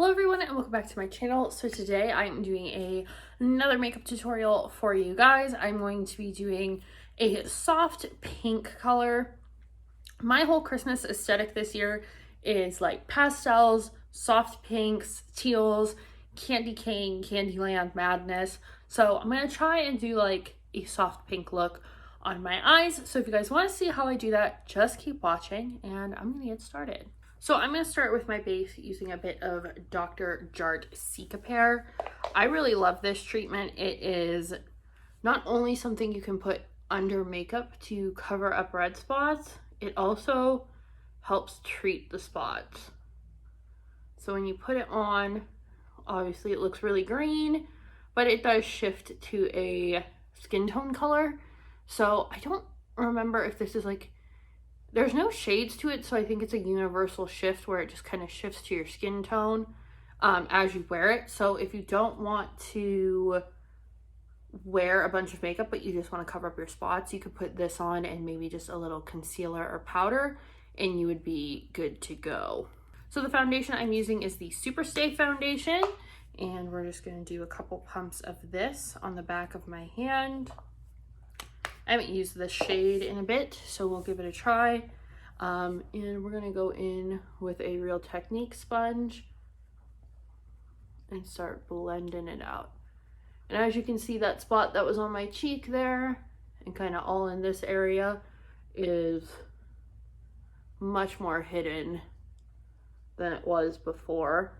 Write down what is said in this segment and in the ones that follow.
Hello everyone and welcome back to my channel. So today I'm doing another makeup tutorial for you guys. I'm going to be doing a soft pink color. My whole Christmas aesthetic this year is like pastels, soft pinks, teals, candy cane, Candyland madness. So I'm going to try and do like a soft pink look on my eyes. So if you guys want to see how I do that, just keep watching and I'm going to get started. So I'm going to start with my base using a bit of Dr. Jart Cicapair. I really love this treatment. It is not only something you can put under makeup to cover up red spots, it also helps treat the spots. So when you put it on, obviously it looks really green, but it does shift to a skin tone color. So I don't remember if this is like, there's no shades to it, so I think it's a universal shift where it just kind of shifts to your skin tone as you wear it. So if you don't want to wear a bunch of makeup, but you just want to cover up your spots, you could put this on and maybe just a little concealer or powder, and you would be good to go. So the foundation I'm using is the Superstay foundation, and we're just going to do a couple pumps of this on the back of my hand. I haven't used this shade in a bit, so we'll give it a try. And we're going to go in with a Real Technique sponge and start blending it out. And as you can see, that spot that was on my cheek there and kind of all in this area is much more hidden than it was before.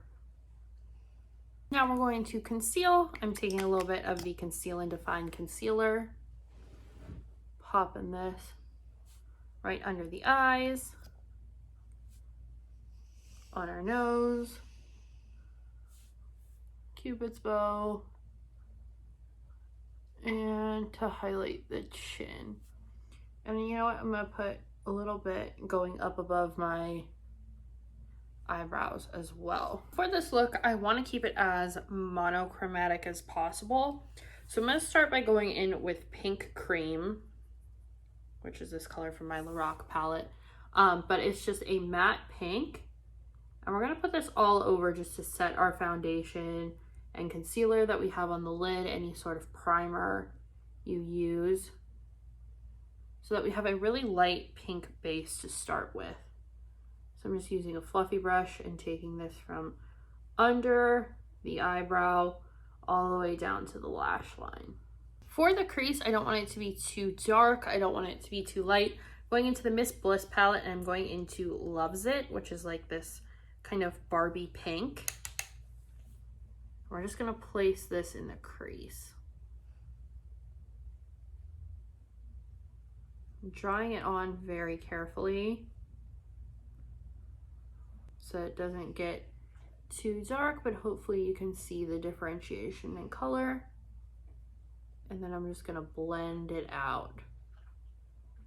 Now we're going to conceal. I'm taking a little bit of the Conceal and Define concealer, popping this right under the eyes, on our nose, Cupid's bow, and to highlight the chin. And you know what, I'm gonna put a little bit going up above my eyebrows as well. For this look, I want to keep it as monochromatic as possible. So I'm gonna start by going in with Pink Cream, which is this color from my Lorac palette, but it's just a matte pink. And we're gonna put this all over just to set our foundation and concealer that we have on the lid, any sort of primer you use, so that we have a really light pink base to start with. So I'm just using a fluffy brush and taking this from under the eyebrow all the way down to the lash line. For the crease, I don't want it to be too dark. I don't want it to be too light. Going into the Miss Bliss palette, and I'm going into Loves It, which is like this kind of Barbie pink. We're just gonna place this in the crease. I'm drawing it on very carefully so it doesn't get too dark, but hopefully you can see the differentiation in color. And then I'm just gonna blend it out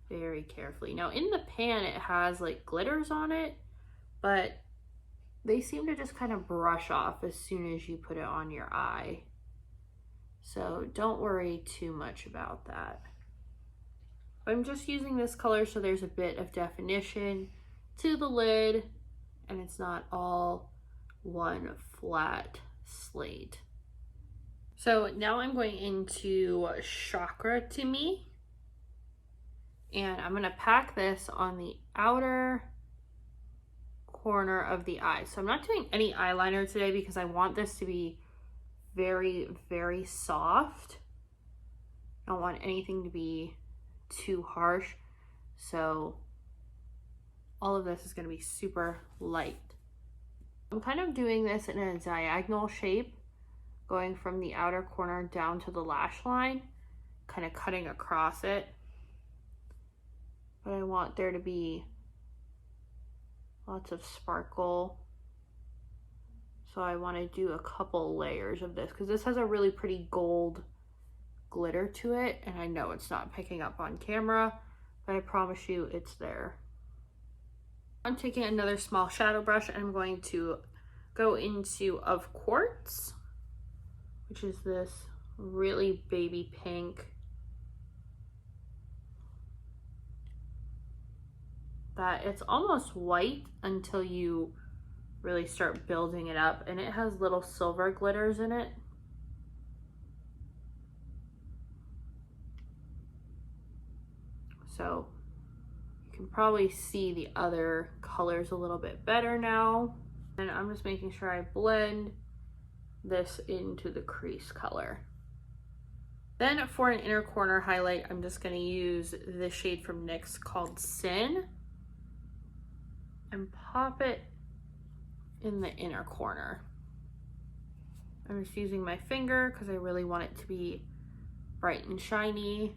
very carefully. Now in the pan, it has like glitters on it, but they seem to just kind of brush off as soon as you put it on your eye. So don't worry too much about that. I'm just using this color so there's a bit of definition to the lid and it's not all one flat slate. So now I'm going into Chakra to Me, and I'm gonna pack this on the outer corner of the eye. So I'm not doing any eyeliner today because I want this to be very, very soft. I don't want anything to be too harsh. So all of this is gonna be super light. I'm kind of doing this in a diagonal shape, going from the outer corner down to the lash line, kind of cutting across it. But I want there to be lots of sparkle. So I want to do a couple layers of this because this has a really pretty gold glitter to it. And I know it's not picking up on camera, but I promise you it's there. I'm taking another small shadow brush and I'm going to go into Of Quartz, which is this really baby pink that it's almost white until you really start building it up. And it has little silver glitters in it. So you can probably see the other colors a little bit better now. And I'm just making sure I blend this into the crease color. Then for an inner corner highlight, I'm just gonna use this shade from NYX called Sin and pop it in the inner corner. I'm just using my finger because I really want it to be bright and shiny.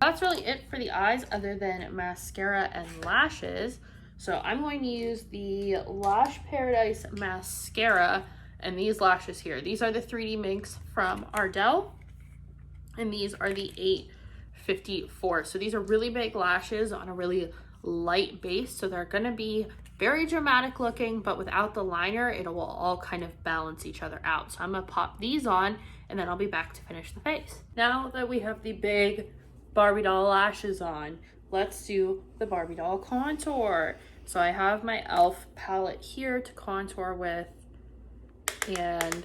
That's really it for the eyes other than mascara and lashes. So I'm going to use the Lash Paradise mascara and these lashes here. These are the 3D Minx from Ardell, and these are the 854. So these are really big lashes on a really light base, so they're gonna be very dramatic looking, but without the liner, it will all kind of balance each other out. So I'm gonna pop these on, and then I'll be back to finish the face. Now that we have the big Barbie doll lashes on, let's do the Barbie doll contour. So I have my e.l.f. palette here to contour with, and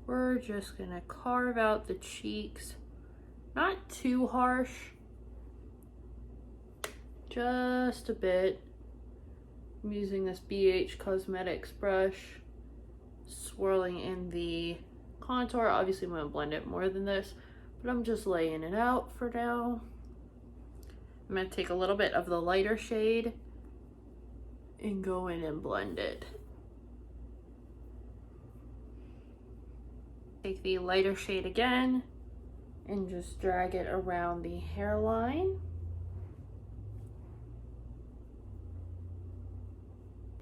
we're just gonna carve out the cheeks. Not too harsh, just a bit. I'm using this BH Cosmetics brush, swirling in the contour. Obviously I'm gonna blend it more than this, but I'm just laying it out for now. I'm gonna take a little bit of the lighter shade and go in and blend it. Take the lighter shade again and just drag it around the hairline.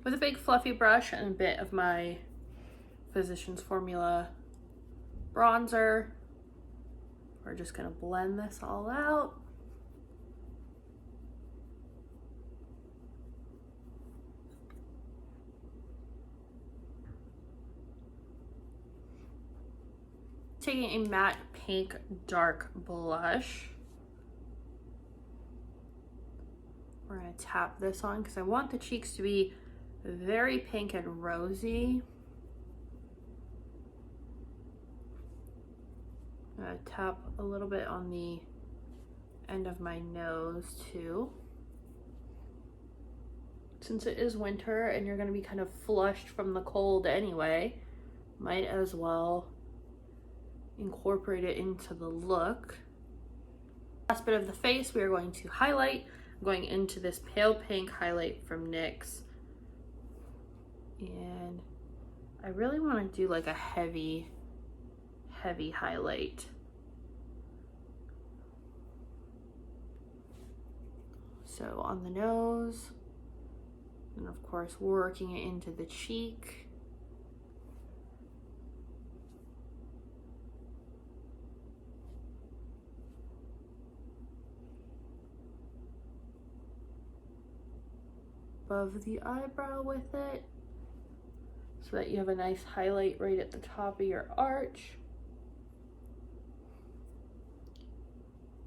With a big fluffy brush and a bit of my Physicians Formula bronzer, we're just gonna blend this all out. Taking a matte pink dark blush, we're gonna tap this on because I want the cheeks to be very pink and rosy. I'm gonna tap a little bit on the end of my nose too. Since it is winter and you're gonna be kind of flushed from the cold anyway, might as well incorporate it into the look. Last bit of the face we are going to highlight. I'm going into this pale pink highlight from NYX, and I really want to do like a heavy highlight. So on the nose, and of course working it into the cheek. Above the eyebrow with it, so that you have a nice highlight right at the top of your arch.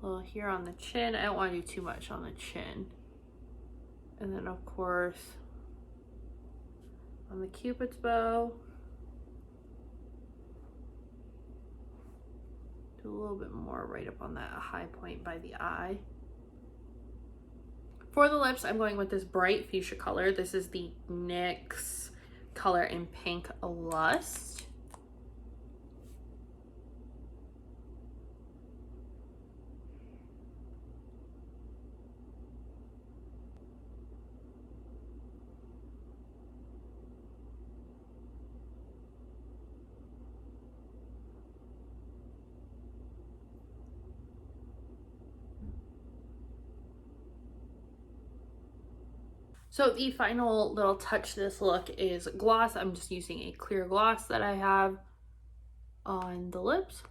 Well, here on the chin, I don't want to do too much on the chin. And then of course, on the Cupid's bow, do a little bit more right up on that high point by the eye. For the lips, I'm going with this bright fuchsia color. This is the NYX color in Pink Lust. So the final little touch to this look is gloss. I'm just using a clear gloss that I have on the lips.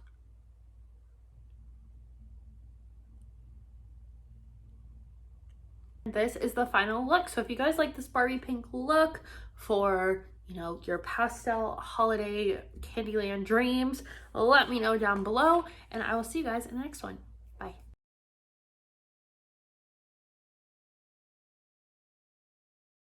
This is the final look. So if you guys like this Barbie pink look for, you know, your pastel holiday Candyland dreams, let me know down below, and I will see you guys in the next one.